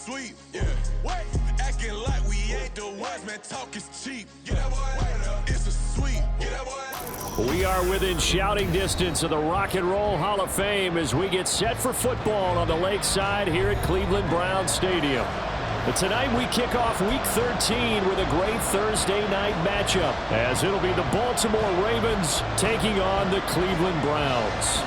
sweep. Yeah. Wait. Acting like we ain't the ones, man. Talk is cheap. Get that boy. It's a sweep. Get that boy. We are within shouting distance of the Rock and Roll Hall of Fame as we get set for football on the lakeside here at Cleveland Browns Stadium. But tonight we kick off Week 13 with a great Thursday night matchup, as it'll be the Baltimore Ravens taking on the Cleveland Browns.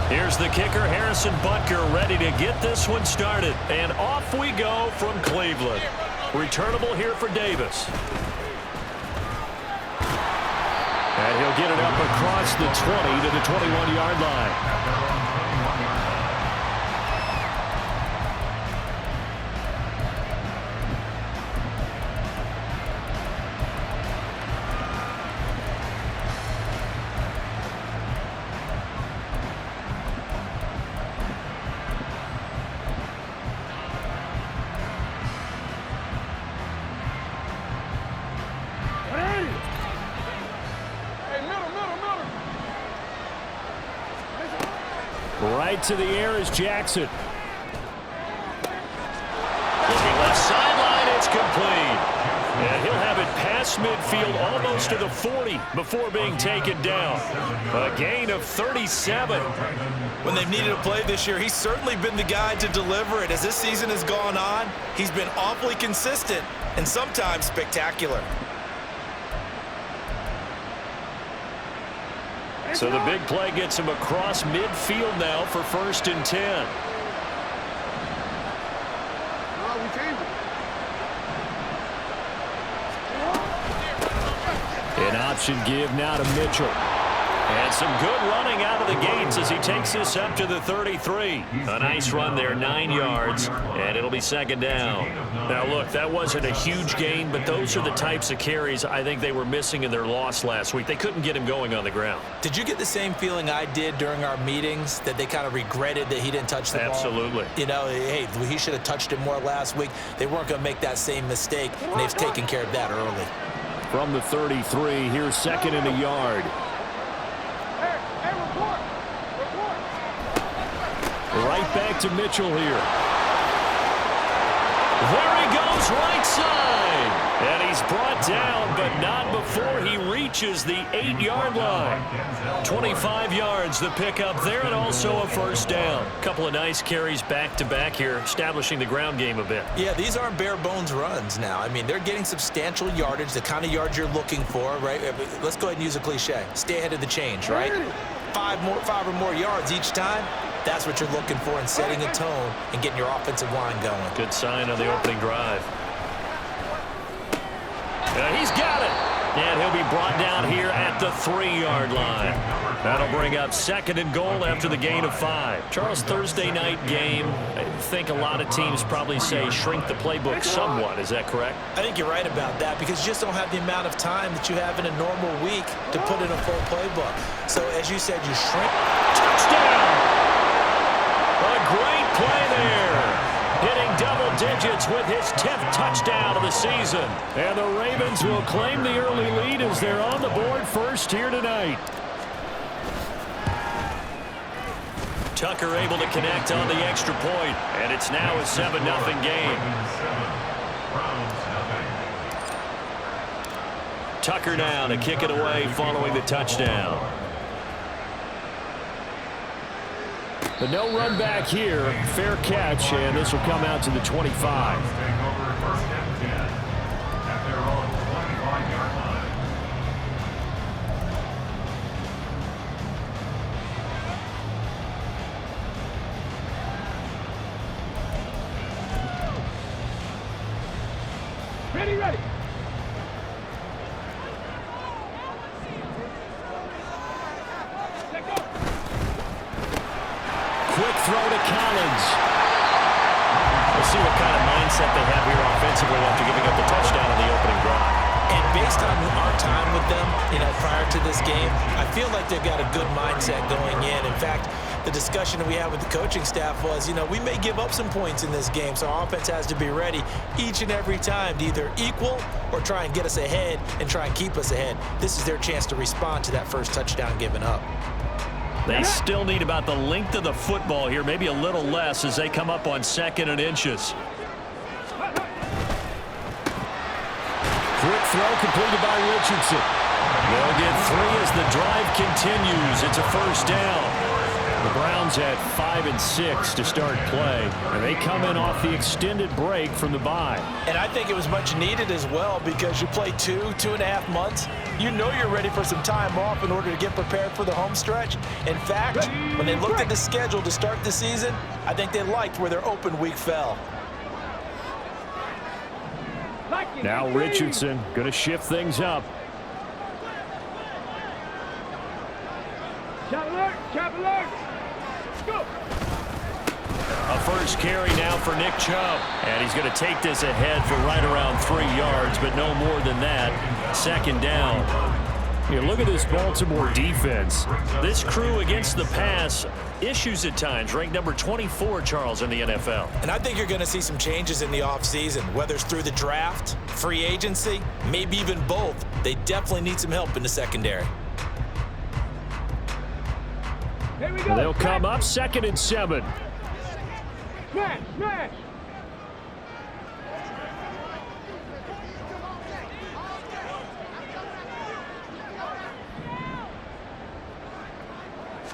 Here's the kicker, Harrison Butker, ready to get this one started. And off we go from Cleveland. Returnable here for Davis. And he'll get it up across the 20 to the 21-yard line. Right to the air is Jackson. Looking left sideline, it's complete. And he'll have it past midfield almost to the 40 before being taken down. A gain of 37. When they've needed a play this year, he's certainly been the guy to deliver it. As this season has gone on, he's been awfully consistent and sometimes spectacular. So the big play gets him across midfield now for 1st and 10. An option give now to Mitchell. And some good running out of the gates as he takes this up to the 33. A nice run there, 9 yards, and it'll be 2nd down. Now, look, that wasn't a huge gain, but those are the types of carries I think they were missing in their loss last week. They couldn't get him going on the ground. Did you get the same feeling I did during our meetings, that they kind of regretted that he didn't touch the ball? Absolutely. You know, hey, he should have touched it more last week. They weren't going to make that same mistake, and they've taken care of that early. From the 33, here's 2nd and a yard. Right back to Mitchell here. There he goes, right side. And he's brought down, but not before he reaches the 8-yard line. 25 yards, the pickup there, and also a 1st down. Couple of nice carries back-to-back here, establishing the ground game a bit. Yeah, these aren't bare-bones runs now. I mean, they're getting substantial yardage, the kind of yards you're looking for, right? Let's go ahead and use a cliche. Stay ahead of the change, right? 5 or more yards each time. That's what you're looking for in setting a tone and getting your offensive line going. Good sign on the opening drive. He's got it. And he'll be brought down here at the 3-yard line. That'll bring up 2nd and goal after the gain of 5. Charles, Thursday night game, I think a lot of teams probably say shrink the playbook somewhat. Is that correct? I think you're right about that because you just don't have the amount of time that you have in a normal week to put in a full playbook. So, as you said, you shrink. Touchdown! A great play there. Hitting double digits with his 10th touchdown of the season. And the Ravens will claim the early lead as they're on the board first here tonight. Tucker able to connect on the extra point, and it's now a 7-0 game. Tucker now to kick it away following the touchdown. But no run back here. Fair catch, and this will come out to the 25. Ready. Quick throw to Collins. We'll see what kind of mindset they have here offensively after giving up the touchdown on the opening drive. And based on our time with them, prior to this game, I feel like they've got a good mindset going in. In fact, the discussion that we had with the coaching staff was, you know, we may give up some points in this game, so our offense has to be ready each and every time to either equal or try and get us ahead and try and keep us ahead. This is their chance to respond to that first touchdown given up. They still need about the length of the football here, maybe a little less as they come up on 2nd and inches. Quick throw completed by Richardson. They'll get 3 as the drive continues. It's a first down. The Browns had 5 and 6 to start play, and they come in off the extended break from the bye. And I think it was much needed as well because you play 2.5 months. You know you're ready for some time off in order to get prepared for the home stretch. In fact, when they looked at the schedule to start the season, I think they liked where their open week fell. Now Richardson going to shift things up. Chop alert! Go! A first carry now for Nick Chubb. And he's going to take this ahead for right around 3 yards, but no more than that. 2nd down. Here, look at this Baltimore defense. This crew against the pass, issues at times, ranked number 24, Charles, in the NFL. And I think you're going to see some changes in the offseason, whether it's through the draft, free agency, maybe even both. They definitely need some help in the secondary. Here we go. They'll come up 2nd and 7. Smash! Smash!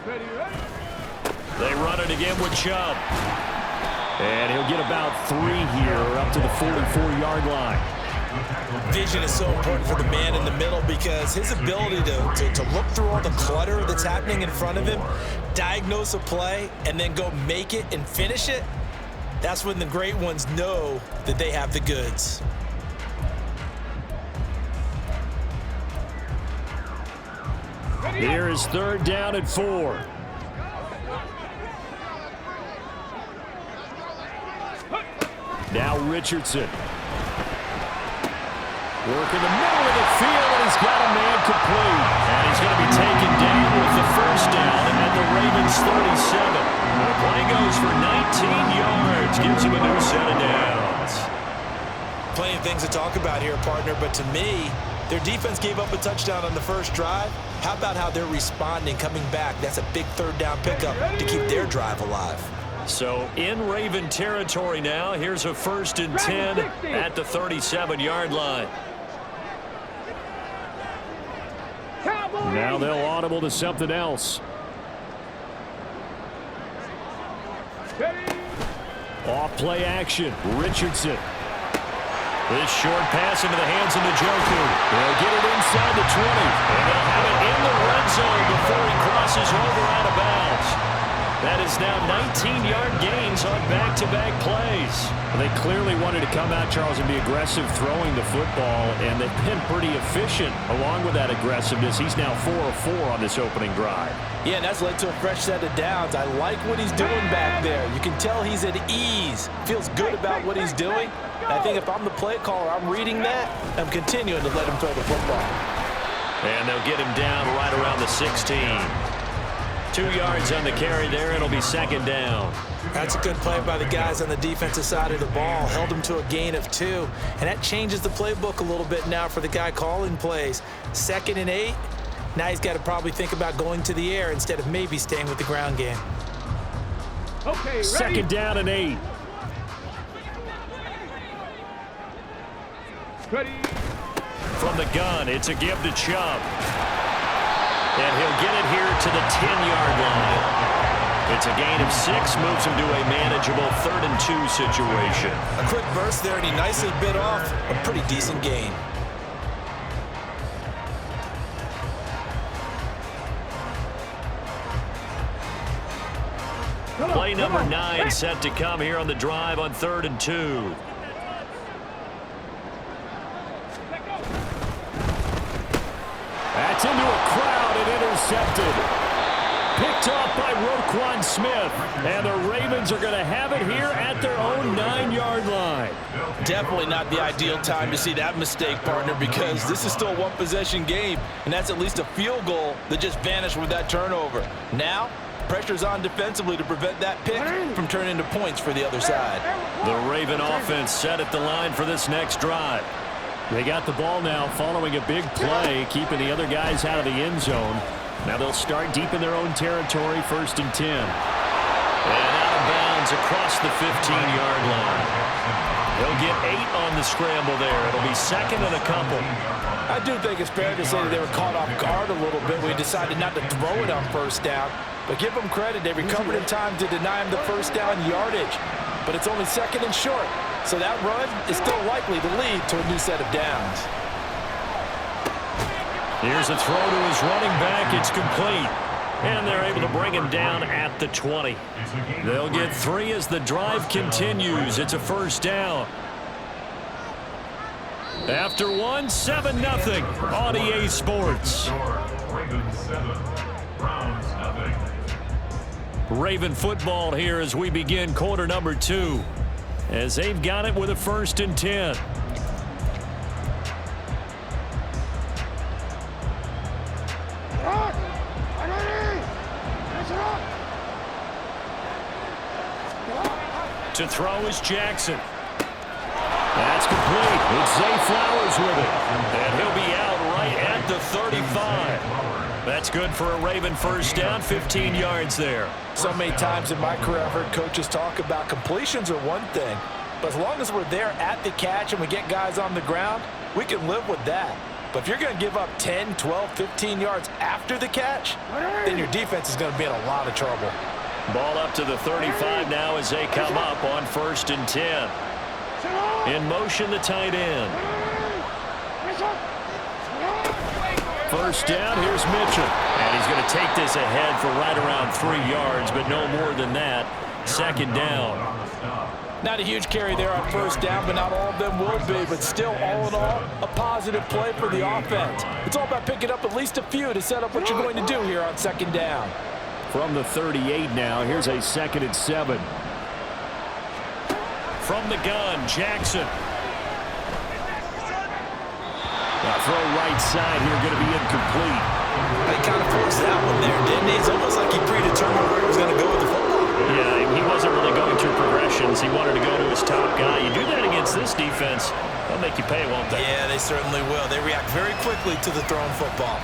Ready, ready? They run it again with Chubb. And he'll get about 3 here up to the 44-yard line. Vision is so important for the man in the middle because his ability to look through all the clutter that's happening in front of him, diagnose a play, and then go make it and finish it, that's when the great ones know that they have the goods. Here is 3rd down and 4. Now Richardson. Work in the middle of the field, and he's got a man complete. And he's going to be taken down with the first down at the Ravens 37. The play goes for 19 yards, gives him a new set of downs. Plenty of things to talk about here, partner, but to me, their defense gave up a touchdown on the first drive. How about how they're responding, coming back? That's a big 3rd down pickup to keep their drive alive. So in Raven territory now, here's a 1st and 10 at the 37-yard line. Now they'll audible to something else. Off play action, Richardson. This short pass into the hands of Njoku. They'll get it inside the 20. And they'll have it in the red zone before he crosses over out of bounds. That is now 19-yard gains on back-to-back plays. They clearly wanted to come out, Charles, and be aggressive throwing the football, and they've been pretty efficient along with that aggressiveness. He's now 4 of 4 on this opening drive. Yeah, and that's led to a fresh set of downs. I like what he's doing back there. You can tell he's at ease. Feels good about what he's doing. And I think if I'm the play caller, I'm reading that. I'm continuing to let him throw the football. And they'll get him down right around the 16. 2 yards on the carry there. It'll be 2nd down. That's a good play by the guys on the defensive side of the ball. Held him to a gain of 2. And that changes the playbook a little bit now for the guy calling plays. 2nd and 8. Now he's got to probably think about going to the air instead of maybe staying with the ground game. Okay, ready? 2nd down and 8. Ready? From the gun, it's a give to Chubb. And he'll get it here to the 10-yard line. It's a gain of 6, moves him to a manageable 3rd and 2 situation. A quick burst there, and he nicely bit off a pretty decent gain. Play number 9 set to come here on the drive on 3rd and 2. That's into a crowd and intercepted. Picked off by Roquan Smith. And the Ravens are going to have it here at their own 9-yard line. Definitely not the ideal time to see that mistake, partner, because this is still a 1-possession game, and that's at least a field goal that just vanished with that turnover. Now, Pressure's on defensively to prevent that pick from turning into points for the other side. The Raven offense set at the line for this next drive. They got the ball now following a big play, keeping the other guys out of the end zone. Now they'll start deep in their own territory, 1st and 10. And out of bounds across the 15-yard line. He'll get 8 on the scramble there. It'll be 2nd and a couple. I do think it's fair to say that they were caught off guard a little bit. We decided not to throw it on 1st down. But give them credit. They recovered in time to deny him the 1st down yardage. But it's only 2nd and short. So that run is still likely to lead to a new set of downs. Here's a throw to his running back. It's complete. And they're able to bring him down at the 20. They'll get 3 as the drive continues. It's a 1st down. After 1, 7-0 on EA Sports. Raven football here as we begin quarter number 2. As they've got it with a 1st and 10. To throw is Jackson. That's complete. It's Zay Flowers with it. And he'll be out right at the 35. That's good for a Raven 1st down, 15 yards there. So many times in my career I've heard coaches talk about completions are one thing, but as long as we're there at the catch and we get guys on the ground, we can live with that. But if you're going to give up 10, 12, 15 yards after the catch, then your defense is going to be in a lot of trouble. Ball up to the 35 now as they come up on 1st and 10. In motion, the tight end. 1st down, here's Mitchell. And he's going to take this ahead for right around 3 yards, but no more than that. 2nd down. Not a huge carry there on 1st down, but not all of them will be. But still, all in all, a positive play for the offense. It's all about picking up at least a few to set up what you're going to do here on 2nd down. From the 38 now, here's a 2nd and 7. From the gun, Jackson. Now throw right side here, going to be incomplete. They kind of forced that one there, didn't he? It's almost like he predetermined where he was going to go with the football. Yeah, he wasn't really going through progressions. He wanted to go to his top guy. You do that against this defense, they'll make you pay, won't they? Yeah, they certainly will. They react very quickly to the thrown football.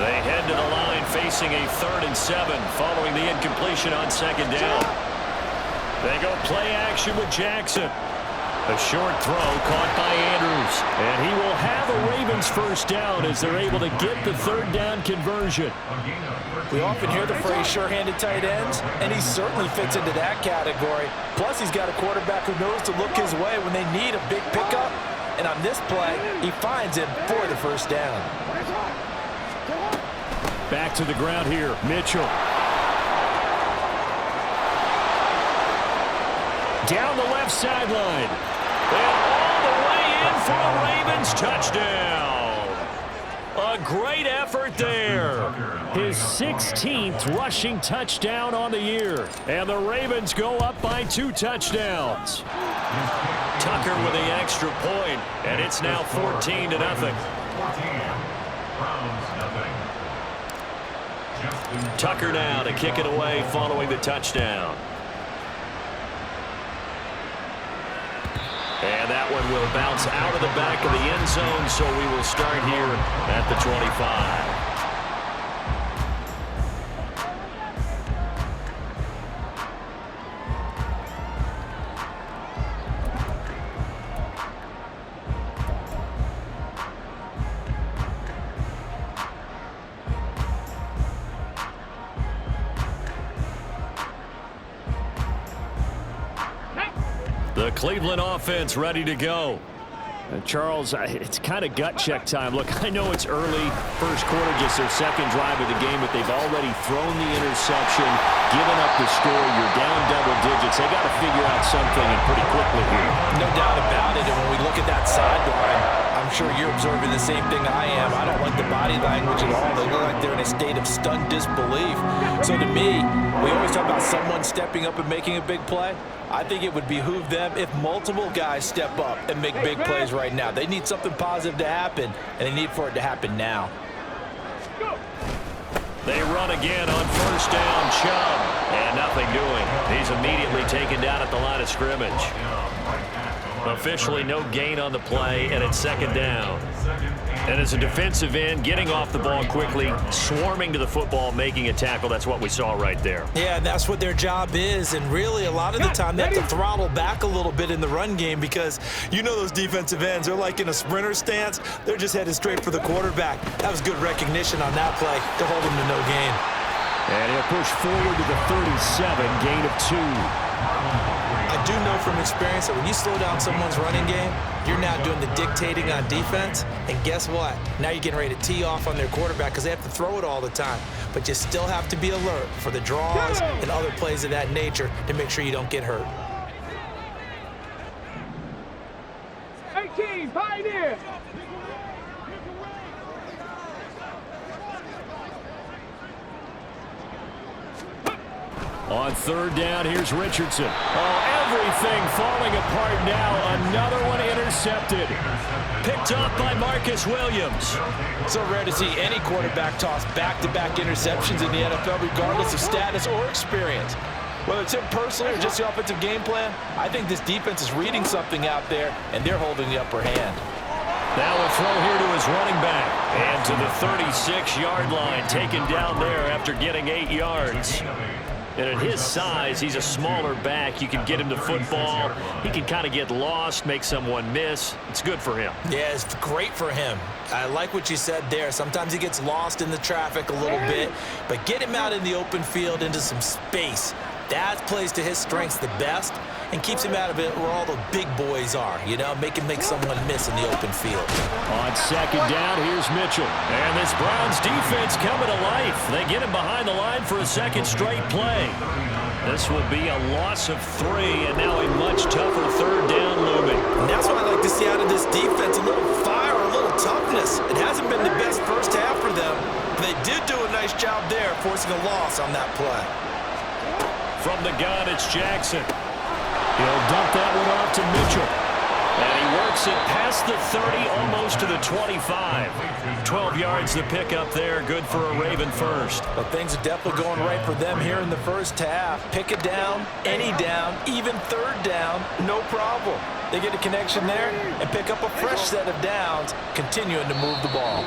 They head to the line facing a 3rd and 7 following the incompletion on 2nd down. They go play action with Jackson. A short throw caught by Andrews. And he will have a Ravens 1st down as they're able to get the 3rd down conversion. We often hear the phrase sure-handed tight ends, and he certainly fits into that category. Plus, he's got a quarterback who knows to look his way when they need a big pickup. And on this play, he finds him for the 1st down. Back to the ground here, Mitchell. Down the left sideline. And all the way in for a Ravens touchdown. A great effort there. His 16th rushing touchdown on the year. And the Ravens go up by 2 touchdowns. Tucker with the extra point, and it's now 14-0. Tucker now to kick it away following the touchdown. And that one will bounce out of the back of the end zone, so we will start here at the 25. The Cleveland offense ready to go. Charles, it's kind of gut check time. Look, I know it's early, 1st quarter, just their 2nd drive of the game, but they've already thrown the interception, given up the score. You're down double digits. They got to figure out something and pretty quickly here. No doubt about it. And when we look at that sideline, I'm I'm sure you're observing the same thing I am. I don't like the body language at all. They look like they're in a state of stunned disbelief. So to me, we always talk about someone stepping up and making a big play. I think it would behoove them if multiple guys step up and make big plays right now. They need something positive to happen, and they need for it to happen now. They run again on first down. Chubb, and nothing doing. He's immediately taken down at the line of scrimmage. Officially no gain on the play, and it's second down. And as a defensive end, getting off the ball quickly, swarming to the football, making a tackle, that's what we saw right there. Yeah, and that's what their job is, and really a lot of the time they have to throttle back a little bit in the run game because you know those defensive ends, they're like in a sprinter stance. They're just headed straight for the quarterback. That was good recognition on that play to hold him to no gain. And he'll push forward to the 37, gain of 2. I do know from experience that when you slow down someone's running game, you're now doing the dictating on defense, and guess what? Now you're getting ready to tee off on their quarterback because they have to throw it all the time. But you still have to be alert for the draws and other plays of that nature to make sure you don't get hurt. 18, Pioneer! On third down, here's Richardson. Oh, everything falling apart now. Another one intercepted. Picked off by Marcus Williams. So rare to see any quarterback toss back-to-back interceptions in the NFL, regardless of status or experience. Whether it's him personally or just the offensive game plan, I think this defense is reading something out there, and they're holding the upper hand. Now a throw here to his running back. And to the 36-yard line, taken down there after getting 8 yards. And at his size, he's a smaller back. You can get him to football. He can kind of get lost, make someone miss. It's good for him. Yeah, it's great for him. I like what you said there. Sometimes he gets lost in the traffic a little bit, but get him out in the open field into some space. That plays to his strengths the best and keeps him out of it where all the big boys are, you know, make someone miss in the open field. On second down, here's Mitchell. And this Browns defense coming to life. They get him behind the line for a second straight play. This will be a loss of 3, and now a much tougher third down looming. And that's what I like to see out of this defense, a little fire, a little toughness. It hasn't been the best first half for them, but they did do a nice job there forcing a loss on that play. From the gun, it's Jackson. He'll dump that one off to Mitchell. And he works it past the 30, almost to the 25. 12 yards to pick up there. Good for a Raven first. But things are definitely going right for them here in the first half. Pick it down, any down, even third down, no problem. They get a connection there and pick up a fresh set of downs, continuing to move the ball.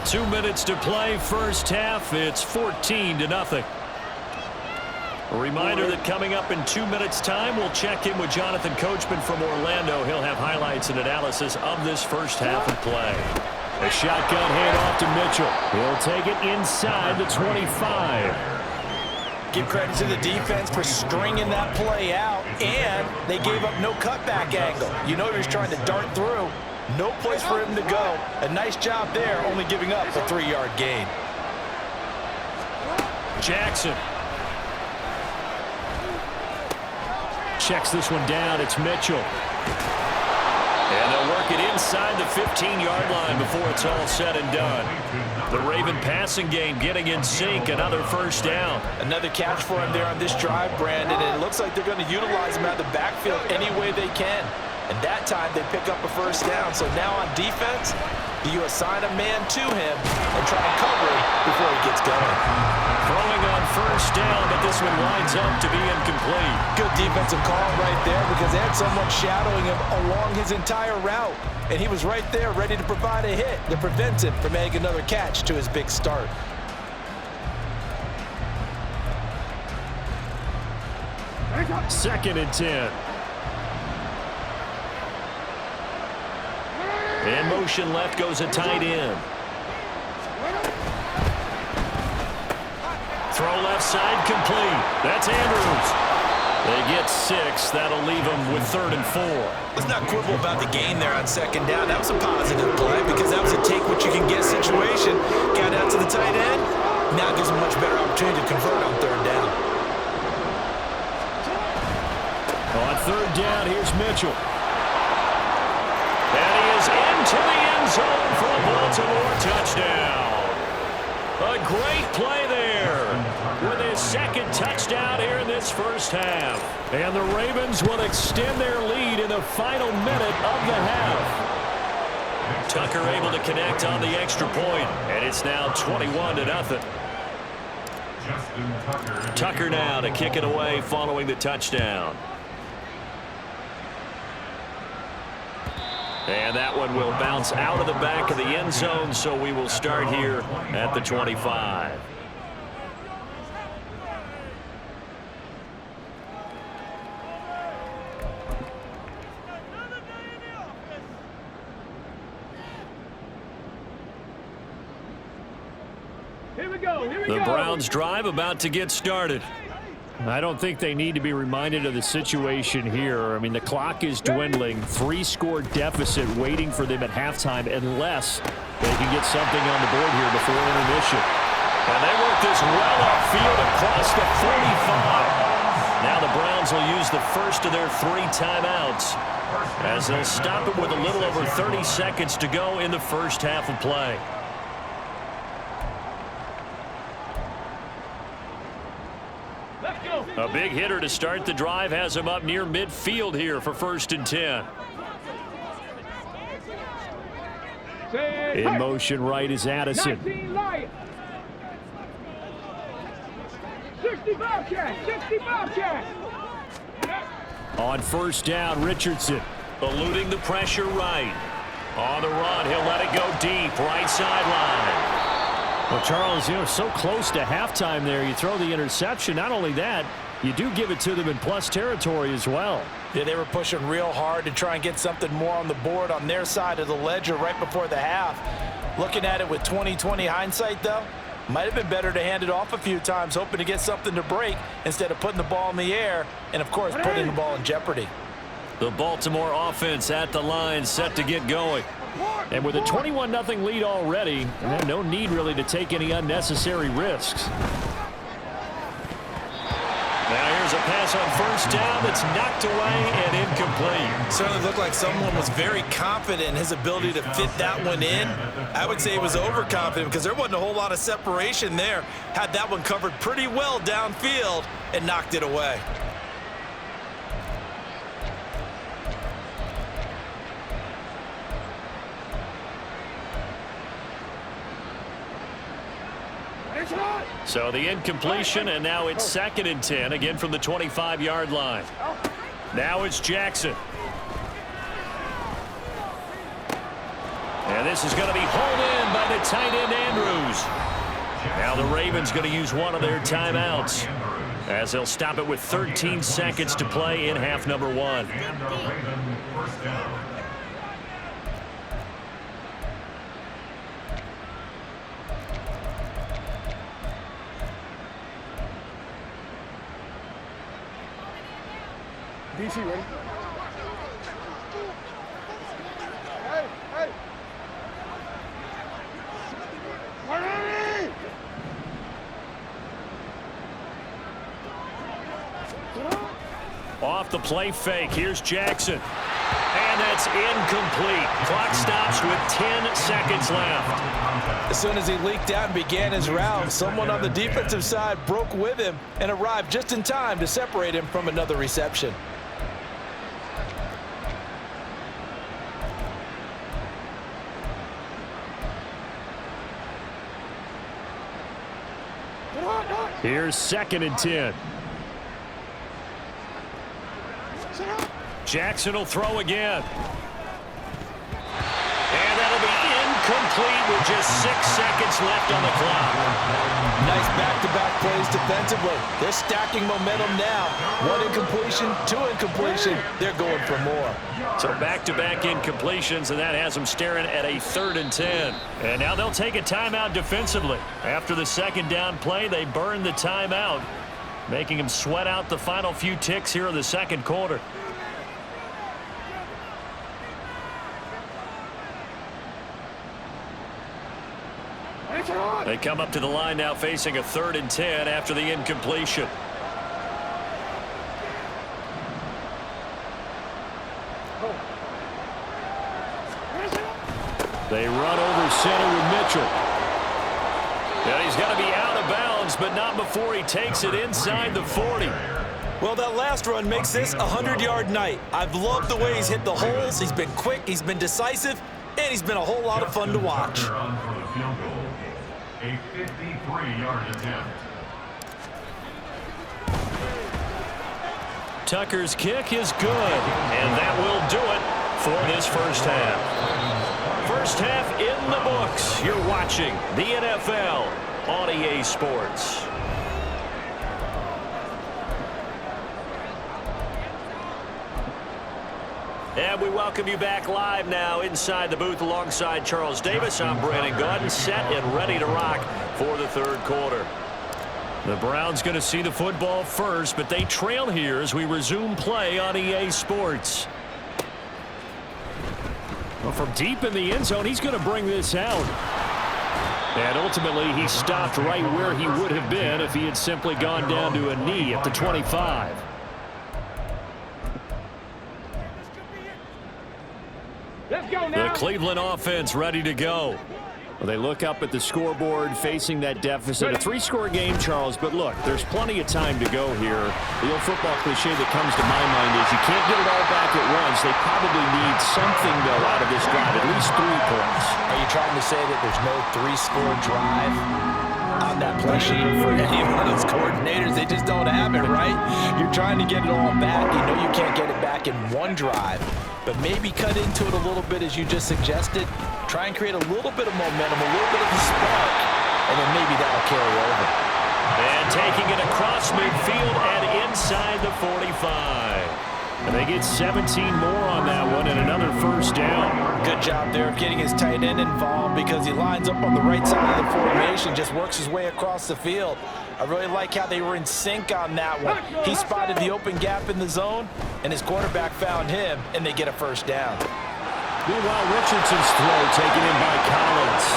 2 minutes to play first half. It's 14-0. A reminder that coming up in 2 minutes' time, we'll check in with Jonathan Coachman from Orlando. He'll have highlights and analysis of this first half of play. A shotgun handoff to Mitchell. He'll take it inside the 25. Give credit to the defense for stringing that play out, and they gave up no cutback angle. You know he was trying to dart through. No place for him to go. A nice job there, only giving up a 3-yard gain. Jackson. Checks this one down. It's Mitchell. And they'll work it inside the 15-yard line before it's all said and done. The Raven passing game getting in sync. Another first down. Another catch for him there on this drive, Brandon, and it looks like they're going to utilize him out of the backfield any way they can. And that time they pick up a first down. So now on defense, do you assign a man to him and try to cover him before he gets going? Throwing on first down, but this one winds up to be incomplete. Good defensive call right there because they had someone shadowing him along his entire route. And he was right there ready to provide a hit that prevents him from making another catch to his big start. Second and 10. In motion left goes a tight end. Throw left side complete. That's Andrews. They get 6. That'll leave them with 3rd and 4. Let's not quibble about the gain there on second down. That was a positive play because that was a take-what-you-can-get situation. Got out to the tight end. Now gives him a much better opportunity to convert on third down. On third down, here's Mitchell. And he is into to the end zone for a Baltimore touchdown. A great play there with his second touchdown here in this first half. And the Ravens will extend their lead in the final minute of the half. Tucker able to connect on the extra point, and it's now 21-0. Tucker now to kick it away following the touchdown. And that one will bounce out of the back of the end zone, so we will start here at the 25. The Browns drive about to get started. I don't think they need to be reminded of the situation here. I mean, the clock is dwindling. 3-score deficit waiting for them at halftime unless they can get something on the board here before intermission. And they work this well upfield across the 45. Now the Browns will use the first of their 3 timeouts as they'll stop it with a little over 30 seconds to go in the first half of play. A big hitter to start the drive has him up near midfield here for 1st and 10. In motion right is Addison. 65 catch. On 1st down, Richardson. Eluding the pressure right. On the run, he'll let it go deep, right sideline. Well, Charles, so close to halftime there. You throw the interception. Not only that, you do give it to them in plus territory as well. Yeah, they were pushing real hard to try and get something more on the board on their side of the ledger right before the half. Looking at it with 20/20 hindsight, though, might have been better to hand it off a few times, hoping to get something to break instead of putting the ball in the air and, of course, putting the ball in jeopardy. The Baltimore offense at the line set to get going. And with a 21-0 lead already, no need really to take any unnecessary risks. Now here's a pass on 1st down that's knocked away and incomplete. Certainly looked like someone was very confident in his ability to fit that one in. I would say he was overconfident because there wasn't a whole lot of separation there. Had that one covered pretty well downfield and knocked it away. So the incompletion, and now it's 2nd and 10, again from the 25-yard line. Now it's Jackson. And this is going to be hauled in by the tight end Andrews. Now the Ravens going to use one of their timeouts as they'll stop it with 13 seconds to play in half number 1. DC ready? Off the play fake, here's Jackson. And that's incomplete. Clock stops with 10 seconds left. As soon as he leaked out and began his route, someone on the defensive side broke with him and arrived just in time to separate him from another reception. Here's 2nd and 10. Jackson will throw again. And that'll be incomplete with just 6 seconds left on the clock. Nice back-to-back plays defensively. They're stacking momentum now. 1 incompletion, 2 incompletion. They're going for more. So back-to-back incompletions, and that has them staring at a 3rd and 10. And now they'll take a timeout defensively. After the 2nd down play, they burn the timeout, making them sweat out the final few ticks here in the 2nd quarter. They come up to the line now facing a 3rd and 10 after the incompletion. They run over center with Mitchell. And he's going to be out of bounds, but not before he takes it inside the 40. Well, that last run makes this a 100-yard night. I've loved the way he's hit the holes. He's been quick, he's been decisive, and he's been a whole lot of fun to watch. A 53-yard attempt. Tucker's kick is good, and that will do it for this first half. First half in the books. You're watching the NFL on EA Sports. And we welcome you back live now inside the booth alongside Charles Davis. I'm Brandon Gaudin, set and ready to rock for the third quarter. The Browns going to see the football first, but they trail here as we resume play on EA Sports. Well, from deep in the end zone, he's going to bring this out. And ultimately, he stopped right where he would have been if he had simply gone down to a knee at the 25. Let's go now. The Cleveland offense ready to go. Well, they look up at the scoreboard facing that deficit. A three-score game, Charles, but look, there's plenty of time to go here. The old football cliche that comes to my mind is you can't get it all back at once. They probably need something, though, out of this drive, at least 3 points. Are you trying to say that there's no 3-score drive on that play sheet for any one of those coordinators? They just don't have it, right? You're trying to get it all back. You know you can't get it back in one drive. But maybe cut into it a little bit as you just suggested. Try and create a little bit of momentum, a little bit of a spark, and then maybe that'll carry over. And taking it across midfield and inside the 45. And they get 17 more on that one and another first down. Good job there of getting his tight end involved because he lines up on the right side of the formation, just works his way across the field. I really like how they were in sync on that one. He spotted the open gap in the zone, and his quarterback found him, and they get a first down. Meanwhile, Richardson's throw taken in by Collins.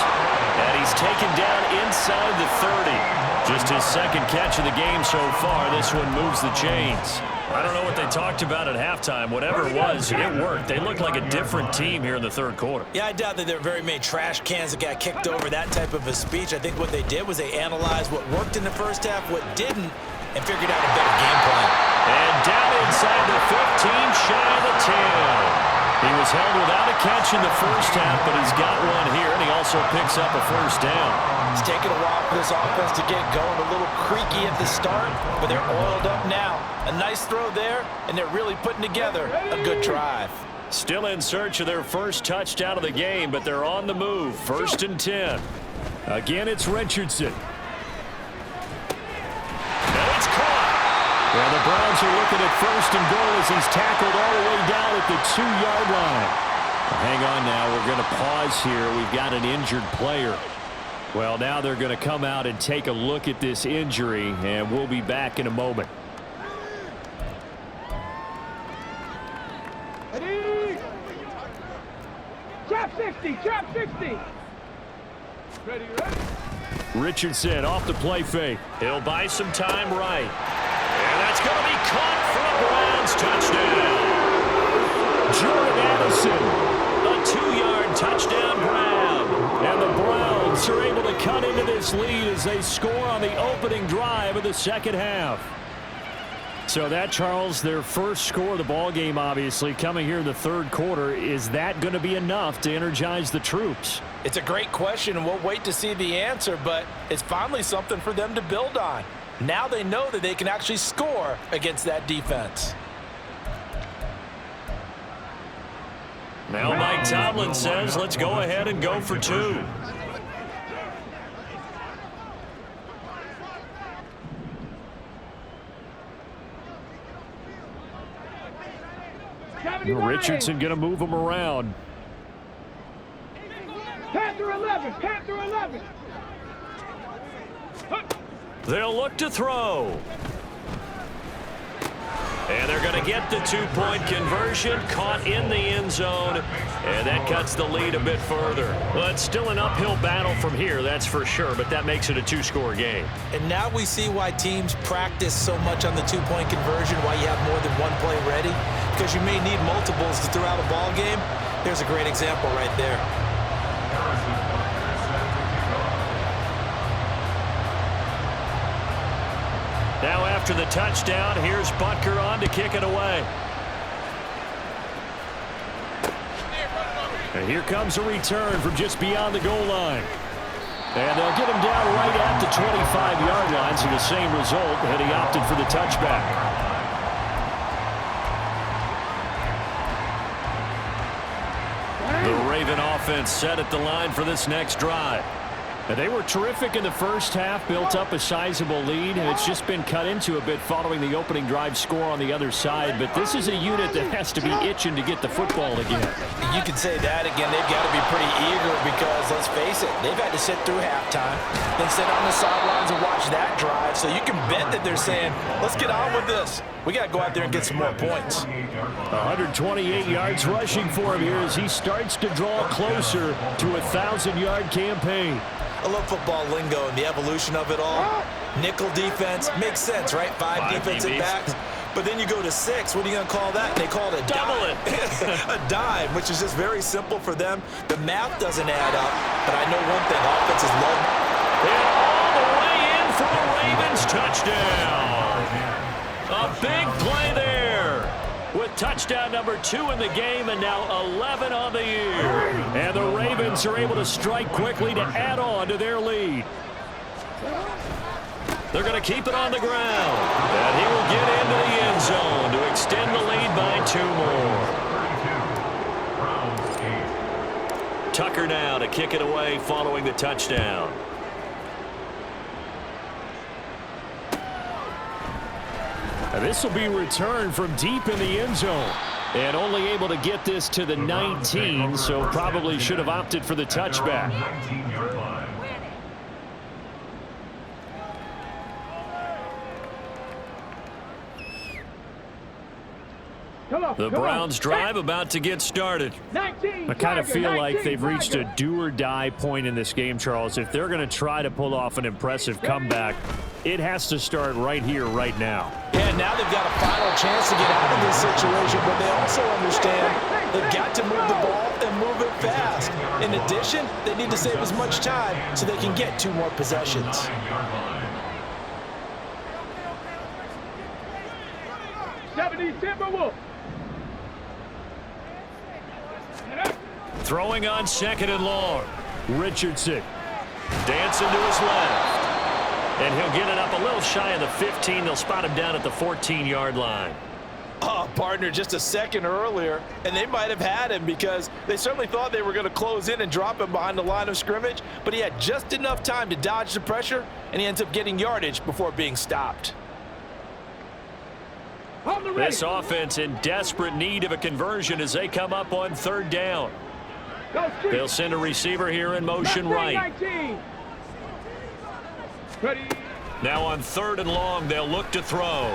And he's taken down inside the 30. Just his second catch of the game so far. This one moves the chains. I don't know what they talked about at halftime. Whatever it was, it worked. They looked like a different team here in the third quarter. Yeah, I doubt that there are very many trash cans that got kicked over that type of a speech. I think what they did was they analyzed what worked in the first half, what didn't, and figured out a better game plan. And down inside the 15, shy of the 10. He was held without a catch in the first half, but he's got one here, and he also picks up a first down. It's taken a while for this offense to get going, a little creaky at the start, but they're oiled up now. A nice throw there, and they're really putting together a good drive. Still in search of their first touchdown of the game, but they're on the move. 1st and 10. Again, it's Richardson. Now it's caught. Well, the Browns are looking at 1st and goal as he's tackled all the way down at the 2-yard line. Hang on now. We're going to pause here. We've got an injured player. Well, now they're going to come out and take a look at this injury, and we'll be back in a moment. Ready? Trap 60, trap 60. Ready, ready? Richardson off the play fake. He'll buy some time right. And that's going to be caught for a Browns touchdown. Jordan Addison. A 2-yard touchdown grab. And the Browns are able to cut into this lead as they score on the opening drive of the second half. So that, Charles, their first score of the ball game, obviously, coming here in the third quarter. Is that going to be enough to energize the troops? It's a great question, and we'll wait to see the answer, but it's finally something for them to build on. Now they know that they can actually score against that defense. Now Mike Tomlin says, let's go ahead and go for 2. Richardson going to move him around. Panther 11, Panther 11. They'll look to throw. And they're going to get the 2-point conversion, caught in the end zone, and that cuts the lead a bit further. Well, it's still an uphill battle from here, that's for sure, but that makes it a 2-score game. And now we see why teams practice so much on the 2-point conversion, why you have more than one play ready, because you may need multiples to throw out a ball game. There's a great example right there. after the touchdown. Here's Butker on to kick it away. And here comes a return from just beyond the goal line. And they'll get him down right at the 25-yard line, so the same result, and he opted for the touchback. The Raven offense set at the line for this next drive. And they were terrific in the first half, built up a sizable lead, and it's just been cut into a bit following the opening drive score on the other side. But this is a unit that has to be itching to get the football again. You can say that again. They've got to be pretty eager because, let's face it, they've had to sit through halftime, then sit on the sidelines and watch that drive. So you can bet that they're saying, let's get on with this. We got to go out there and get some more points. 128 yards rushing for him here as he starts to draw closer to a 1,000-yard campaign. I love football lingo and the evolution of it all. Nickel defense makes sense, right? Five defensive DBs. backs. But then you go to 6. What are you going to call that? They call it a Double dime. A dime, which is just very simple for them. The math doesn't add up, but I know one thing. Offense is love. And all the way in for a Ravens touchdown. A big play there with touchdown number 2 in the game and now 11 on the year. And the Ravens are able to strike quickly to add on to their lead. They're going to keep it on the ground. And he will get into the end zone to extend the lead by 2 more. Tucker now to kick it away following the touchdown. And this will be returned from deep in the end zone. And only able to get this to the 19, so probably should have opted for the touchback. The Browns drive about to get started. I kind of feel like they've reached a do-or-die point in this game, Charles. If they're going to try to pull off an impressive comeback, it has to start right here, right now. Yeah, now they've got a final chance to get out of this situation, but they also understand they've got to move the ball and move it fast. In addition, they need to save as much time so they can get 2 more possessions. Throwing on 2nd and long. Richardson. Dancing to his left. And he'll get it up a little shy of the 15. They'll spot him down at the 14-yard line. Oh, partner, just a second earlier, and they might have had him because they certainly thought they were going to close in and drop him behind the line of scrimmage, but he had just enough time to dodge the pressure, and he ends up getting yardage before being stopped. This offense in desperate need of a conversion as they come up on 3rd down. They'll send a receiver here in motion right. Now on 3rd and long, they'll look to throw.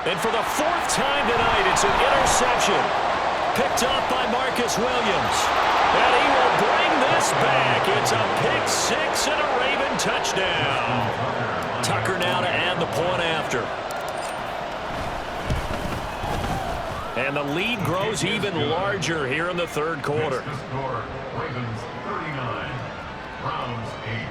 And for the 4th time tonight, it's an interception. Picked off by Marcus Williams. And he will bring this back. It's a pick 6 and a Raven touchdown. Tucker now to add the point after. And the lead grows even larger here in the 3rd quarter. Ravens 39, Browns 8.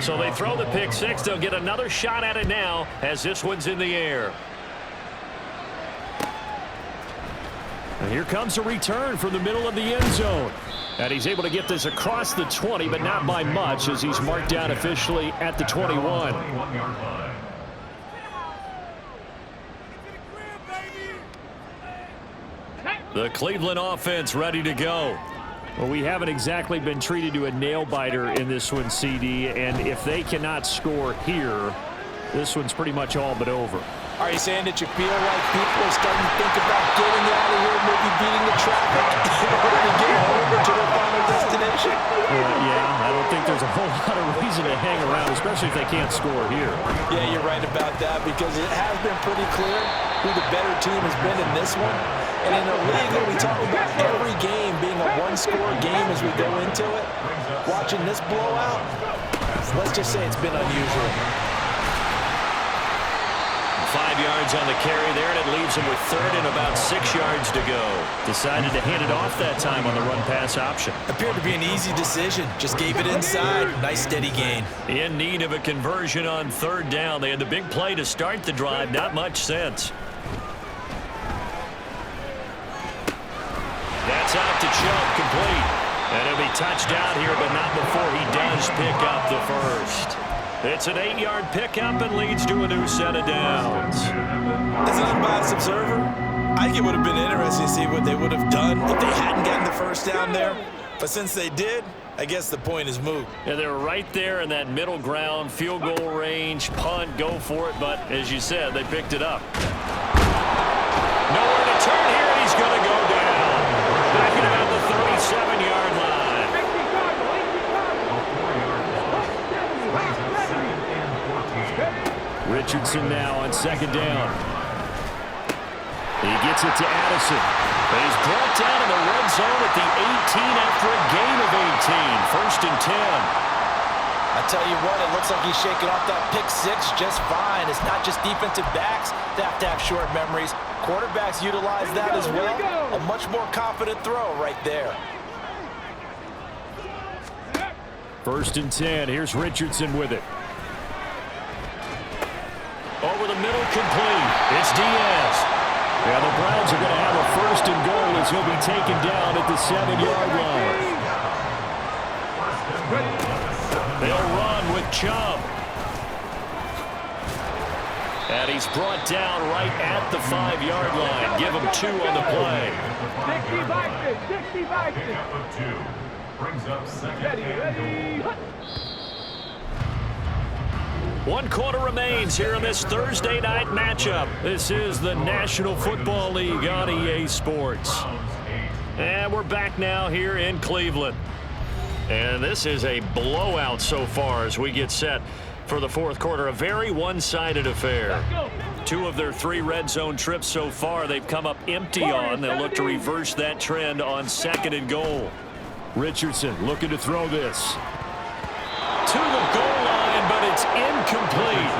So they throw the pick 6. They'll get another shot at it now as this one's in the air. And here comes a return from the middle of the end zone. And he's able to get this across the 20, but not by much as he's marked down officially at the 21. The Cleveland offense ready to go. Well, we haven't exactly been treated to a nail-biter in this one, CD, and if they cannot score here, this one's pretty much all but over. Are you saying that you feel like people are starting to think about getting out of here, maybe beating the traffic in order to get over to their final destination? Yeah, I don't think there's a whole lot of reason to hang around, especially if they can't score here. Yeah, you're right about that because it has been pretty clear who the better team has been in this one. And in a league where we talk about every game being a one-score game as we go into it, watching this blowout, let's just say it's been unusual. 5 yards on the carry there, and it leaves him with third and about 6 yards to go. Decided to hand it off that time on the run-pass option. Appeared to be an easy decision. Just gave it inside. Nice steady gain. In need of a conversion on third down. They had the big play to start the drive. Not much sense. That's out to Chubb, complete. And he'll be touched out here, but not before he does pick up the first. It's an 8-yard pickup and leads to a new set of downs. As an unbiased observer, I think it would have been interesting to see what they would have done if they hadn't gotten the first down there. But since they did, I guess the point is moot. Yeah, they were right there in that middle ground, field goal range, punt, go for it. But as you said, they picked it up. Nowhere to turn here, and he's going to go down. Back at about the 37-yard line. Richardson now on second down. He gets it to Addison. But he's brought down in the red zone at the 18 after a gain of 18. First and 10. I tell you what, it looks like he's shaking off that pick six just fine. It's not just defensive backs that have to have short memories. Quarterbacks utilize that as well. A much more confident throw right there. First and 10. Here's Richardson with it. Over the middle, complete. It's Diaz. Yeah, the Browns are going to have a first and goal as he'll be taken down at the 7-yard line. They'll run with Chubb. And he's brought down right at the 5-yard line. Give him 2 on the play. 65. Brings up second and goal. 1 quarter remains here in this Thursday night matchup. This is the National Football League on EA Sports. And we're back now here in Cleveland. And this is a blowout so far as we get set for the fourth quarter. A very one-sided affair. 2 of their 3 red zone trips so far they've come up empty on. They'll look to reverse that trend on second and goal. Richardson looking to throw this. To the goal line, but it's incomplete.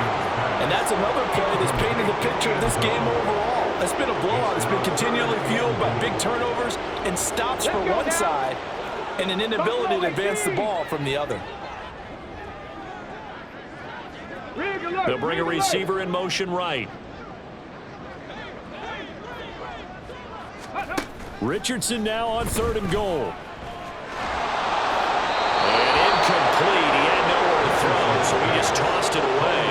And that's another play that's painting the picture of this game overall. It's been a blowout. It's been continually fueled by big turnovers and stops for one side and an inability to advance the ball from the other. They'll bring a receiver in motion right. Richardson now on third and goal. And incomplete. He had nowhere to throw, so he just tossed it away.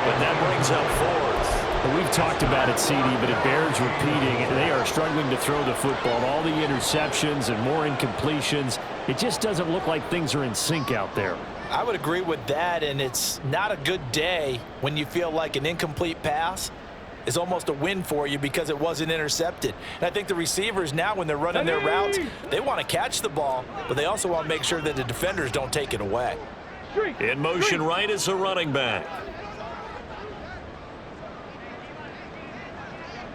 But that brings up fourth. Well, we've talked about it, CD, but it bears repeating. They are struggling to throw the football. All the interceptions and more incompletions. It just doesn't look like things are in sync out there. I would agree with that, and it's not a good day when you feel like an incomplete pass is almost a win for you because it wasn't intercepted. And I think the receivers now, when they're running their routes, they want to catch the ball, but they also want to make sure that the defenders don't take it away. In motion right is a running back.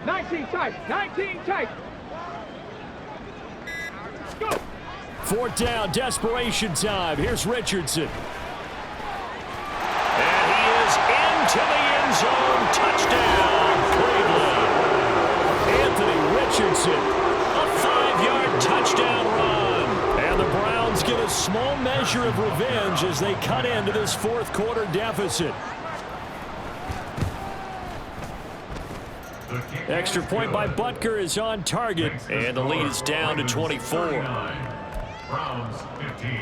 19 tight. Go. Fourth down, desperation time. Here's Richardson. And he is into the end zone. Touchdown, Cleveland. Anthony Richardson. A 5-yard touchdown run. And the Browns get a small measure of revenge as they cut into this fourth quarter deficit. Extra point by Butker is on target. And the lead is down to 24. Browns 15.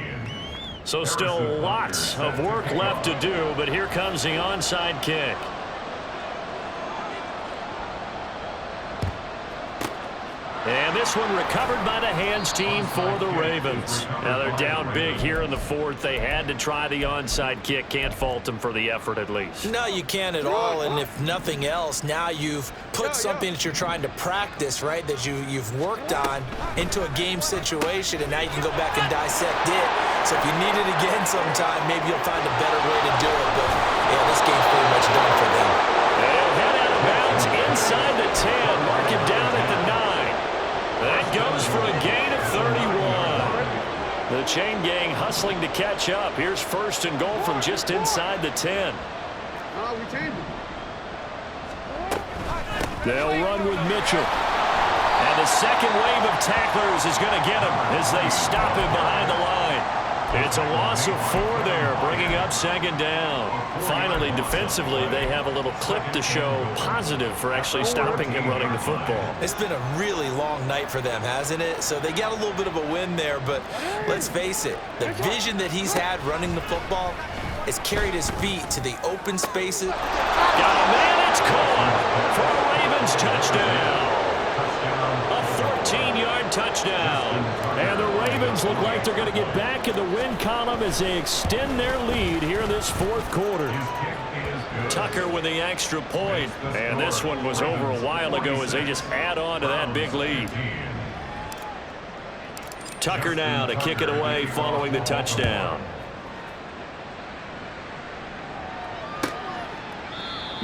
So still lots of work left to do, but here comes the onside kick. And this one recovered by the hands team for the Ravens. Now they're down big here in the fourth. They had to try the onside kick. Can't fault them for the effort at least. No, you can't at all, and if nothing else, now you've put something that you're trying to practice, right, that you've worked on into a game situation, and now you can go back and dissect it. So if you need it again sometime, maybe you'll find a better way to do it. But, yeah, this game's pretty much done for them. They'll head out of bounds inside the 10. Mark him down at the 9. That goes for a gain of 31. The chain gang hustling to catch up. Here's first and goal from just inside the 10. We changed it. They'll run with Mitchell. And the second wave of tacklers is going to get him as they stop him behind the line. It's a loss of 4 there, bringing up second down. Finally, defensively, they have a little clip to show positive for actually stopping him running the football. It's been a really long night for them, hasn't it? So they got a little bit of a win there, but let's face it, the vision that he's had running the football has carried his feet to the open spaces. Got a man, it's caught for a Ravens touchdown. A 14-yard touchdown. And the Ravens look like they're going to get back in the win column as they extend their lead here in this fourth quarter. Tucker with the extra point. And this one was over a while ago as they just add on to that big lead. Tucker now to kick it away following the touchdown.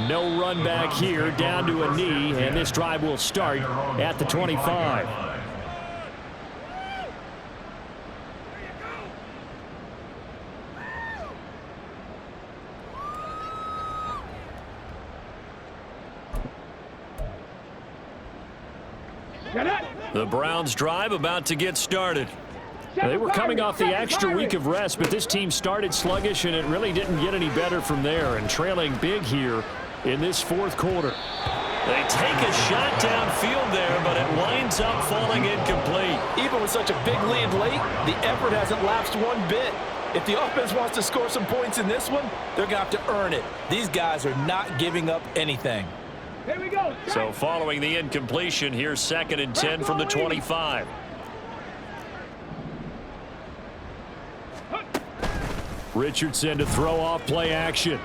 No run back here, down to a knee, and this drive will start at the 25. The Browns drive about to get started. They were coming off the extra week of rest, but this team started sluggish, and it really didn't get any better from there, and trailing big here in this fourth quarter. They take a shot downfield there, but it winds up falling incomplete. Even with such a big lead late, the effort hasn't lapsed one bit. If the offense wants to score some points in this one, they're going to have to earn it. These guys are not giving up anything. Here we go. So following the incompletion, here's 2nd and 10 from the 25. Richardson to throw off play action.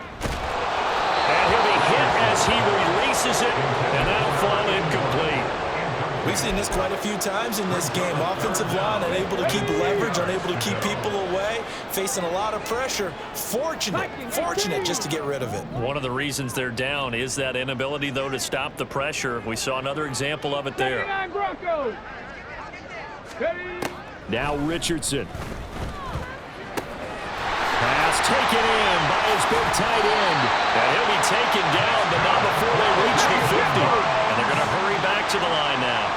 And he'll be hit as he releases it, and that'll fall incomplete. We've seen this quite a few times in this game. Offensive line unable to keep leverage, unable to keep people away, facing a lot of pressure. Fortunate just to get rid of it. One of the reasons they're down is that inability, though, to stop the pressure. We saw another example of it there. Now Richardson. Pass taken in by his big tight end. And he'll be taken down, but not before they reach the 50. And they're going to hurry back to the line now.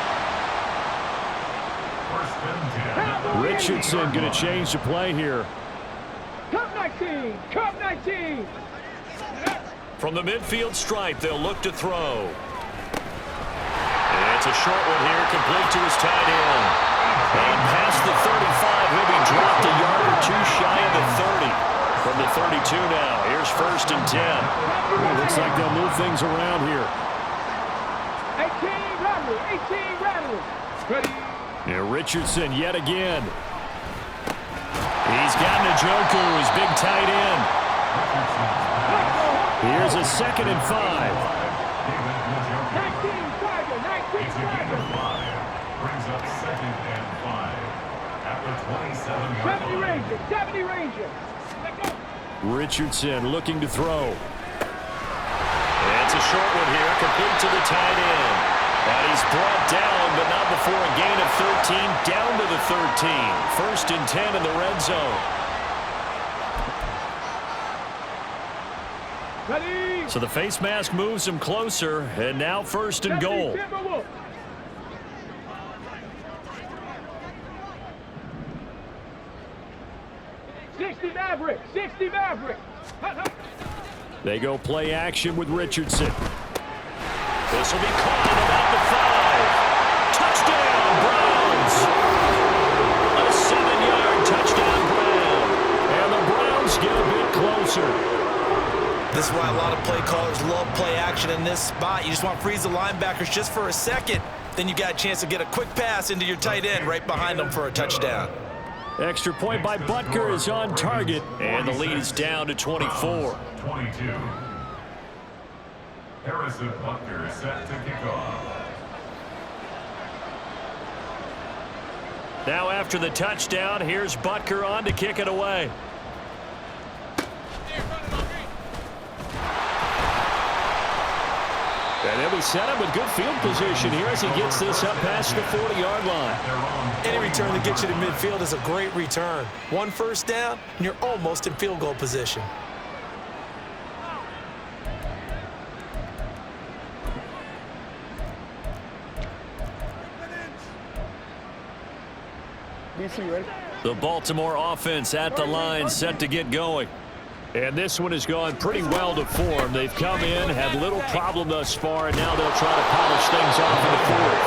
Richardson going to change the play here. Cup 19. Cup 19. From the midfield stripe, they'll look to throw. And it's a short one here, complete to his tight end. And past the 35, he'll be dropped a yard or two shy of the 30. From the 32 now, here's 1st and 10. Looks like they'll move things around here. 18 rattle. 18 rattle. Ready. Now Richardson yet again. He's got Njoku, his big tight end. Here's a 2nd and 5. 19 Tiger. 19 Tiger. Brings up 2nd and 5 after 27 70 Ranger. 70 Ranger. Richardson looking to throw. And it's a short one here, complete to the tight end. And he's brought down, but not before a gain of 13, down to the 13. 1st and 10 in the red zone. Ready. So the face mask moves him closer, and now 1st and goal. 60 Maverick. 60 Maverick. They go play action with Richardson. This will be caught at about the 5. Touchdown, Browns. A 7-yard touchdown, Brown. And the Browns get a bit closer. This is why a lot of play callers love play action in this spot. You just want to freeze the linebackers just for a second. Then you got a chance to get a quick pass into your tight end right behind them for a touchdown. Extra point by Butker is on target. And the lead is down to 24. 22. Harrison Butker set to kick off. Now after the touchdown, here's Butker on to kick it away. And they'll be set up with good field position here as he gets this up past the 40-yard line. Any return that gets you to midfield is a great return. 1 first down, and you're almost in field goal position. The Baltimore offense at the line, set to get going. And this one has gone pretty well to form. They've come in, had little problem thus far, and now they'll try to polish things off in the fourth.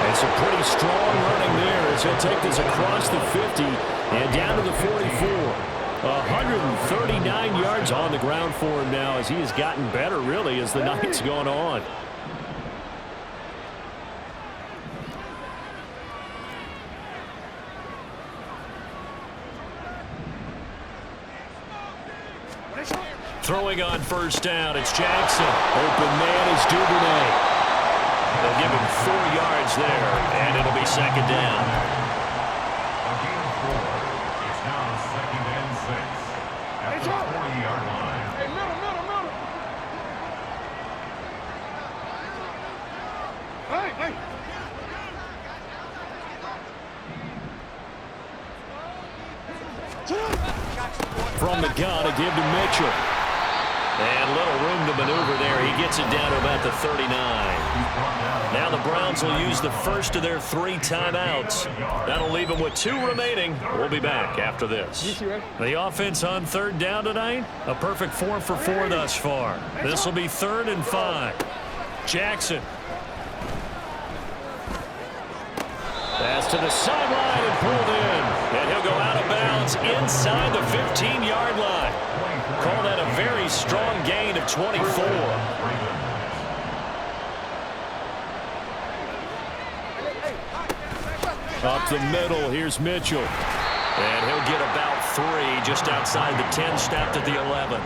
And some pretty strong running there as he'll take this across the 50 and down to the 44. 139 yards on the ground for him now as he has gotten better, really, as the night's gone on. Throwing on first down, it's Jackson. Open man is Duvernay. They'll give him 4 yards there, and it'll be second down. A gain of 4. It's now second and 6 at the 40-yard line. Hey, middle. Hey. From the gun, a give to Mitchell. And little room to maneuver there. He gets it down to about the 39. Now the Browns will use the first of their 3 timeouts. That'll leave them with 2 remaining. We'll be back after this. The offense on third down tonight, a perfect 4 for 4 thus far. This will be 3rd and 5. Jackson. Pass to the sideline and pulled in. And he'll go out of bounds inside the 15-yard line. Call that a very strong gain of 24. Up the middle, here's Mitchell. And he'll get about 3 just outside the 10, snapped at the 11.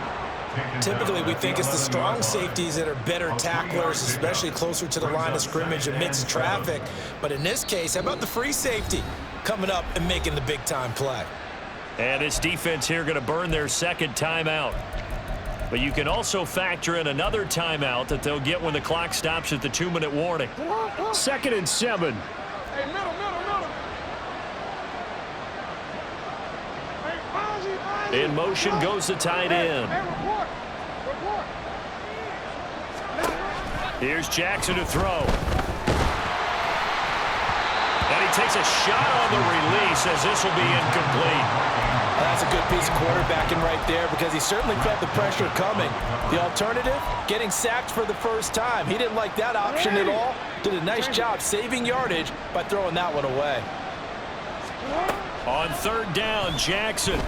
Typically, we think it's the strong safeties that are better tacklers, especially closer to the line of scrimmage amidst traffic. But in this case, how about the free safety coming up and making the big-time play? And this defense here going to burn their 2nd timeout. But you can also factor in another timeout that they'll get when the clock stops at the 2-minute warning. 2nd and 7. Hey, middle. In motion goes the tight end. Report. Here's Jackson to throw. And he takes a shot on the release as this will be incomplete. That's a good piece of quarterbacking right there because he certainly felt the pressure coming. The alternative, getting sacked for the first time. He didn't like that option at all. Did a nice job saving yardage by throwing that one away. On third down, Jackson.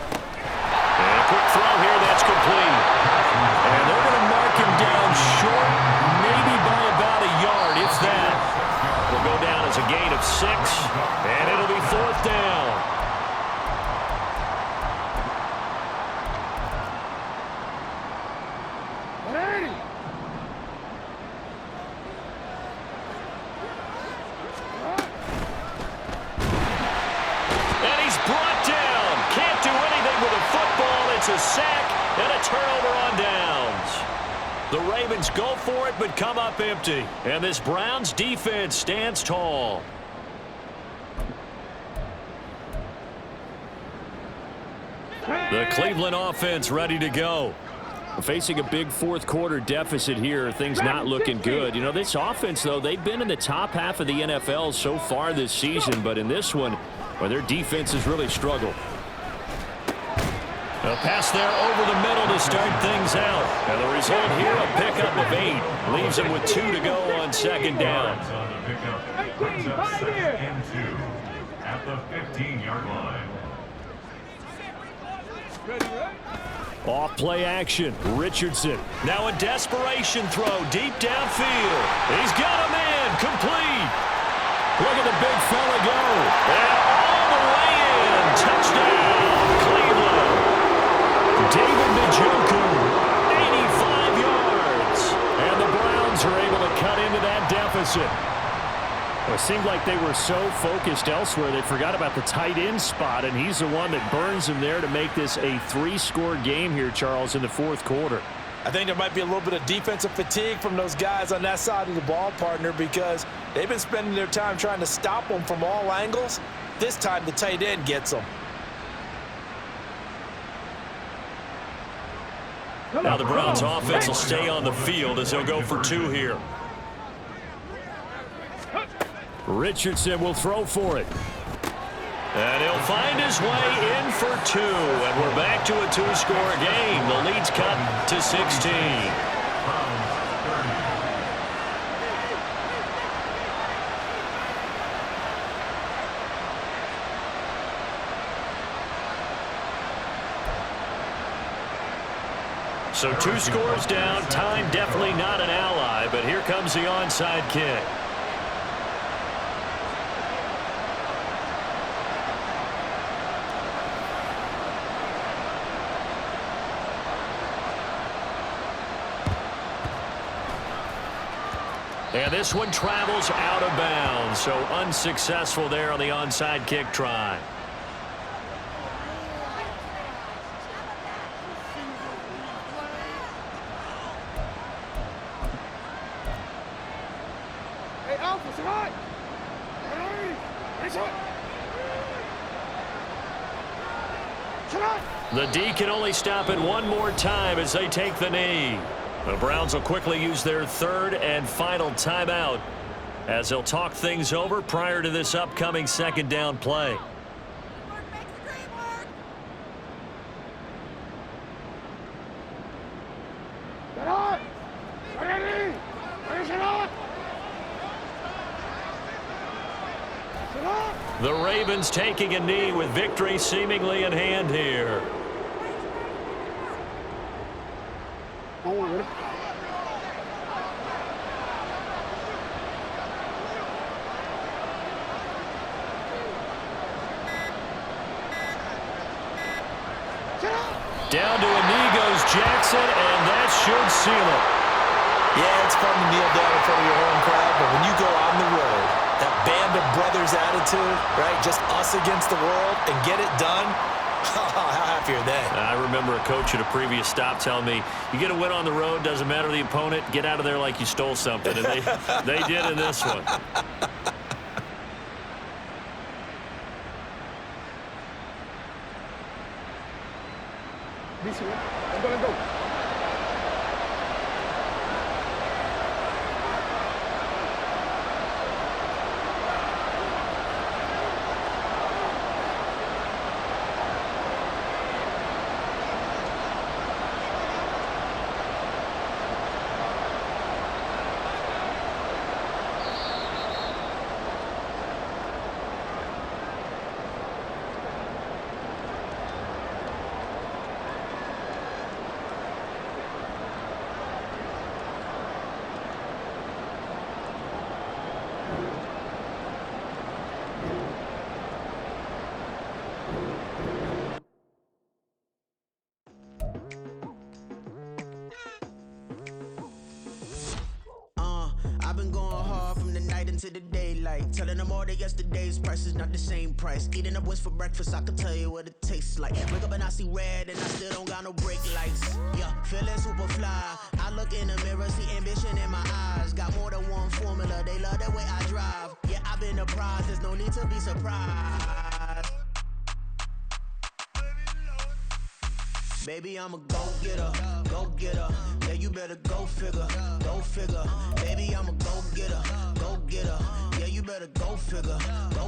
And a quick throw here, that's complete. And they're going to mark him down short, maybe by about a yard, if that. Will go down as a gain of 6, and it'll be 4th down. And he's brought down. Can't do anything with a football. It's a sack and a turnover on downs. The Ravens go for it, but come up empty. And this Browns defense stands tall. The Cleveland offense ready to go. Facing a big 4th quarter deficit here, things not looking good. You know, this offense, though, they've been in the top half of the NFL so far this season, but in this one, well, their defense has really struggled. A pass there over the middle to start things out. And the result here, a pickup of 8. Leaves him with 2 to go on 2nd down. On the pickup, brings up 2nd and 2 at the 15-yard line. Off play action, Richardson. Now a desperation throw deep downfield. He's got a man, complete. Look at the big fella go. And all the way in. Touchdown, Cleveland. David Njoku, 85 yards. And the Browns are able to cut into that deficit. Well, it seemed like they were so focused elsewhere they forgot about the tight end spot, and he's the one that burns them there to make this a 3-score game here, Charles, in the 4th quarter. I think there might be a little bit of defensive fatigue from those guys on that side of the ball, partner, because they've been spending their time trying to stop them from all angles. This time the tight end gets them. Now the Browns offense will stay on the field as they'll go for 2 here. Richardson will throw for it. And he'll find his way in for two. And we're back to a two-score game. The lead's cut to 16. So two scores down. Time definitely not an ally, but here comes the onside kick. And this one travels out of bounds, so unsuccessful there on the onside kick try. The D can only stop it one more time as they take the knee. The Browns will quickly use their third and final timeout as they'll talk things over prior to this upcoming second down play. The Ravens taking a knee with victory seemingly in hand here. Down to a knee goes Jackson, and that should seal it. Yeah, it's fun to kneel down in front of your home crowd, but when you go on the road, that band of brothers attitude, right, just us against the world, and get it done, how happy are they? I remember a coach at a previous stop telling me, you get a win on the road, doesn't matter the opponent, get out of there like you stole something, and they did in this one. Let's go. I've been going hard from the night into the daylight, telling them all that yesterday's price is not the same price. Eating up what's for breakfast, I can tell you what it tastes like. Wake up and I see red and I still don't got no brake lights. Yeah, feeling super fly. I look in the mirror, see ambition in my eyes. Got more than one formula, they love the way I drive. Yeah, I've been a prize, there's no need to be surprised. Baby, I'm a go-getter, go-getter. Yeah, you better go figure, go figure. Baby, I'm a go-getter, go-getter. Yeah, you better go figure, go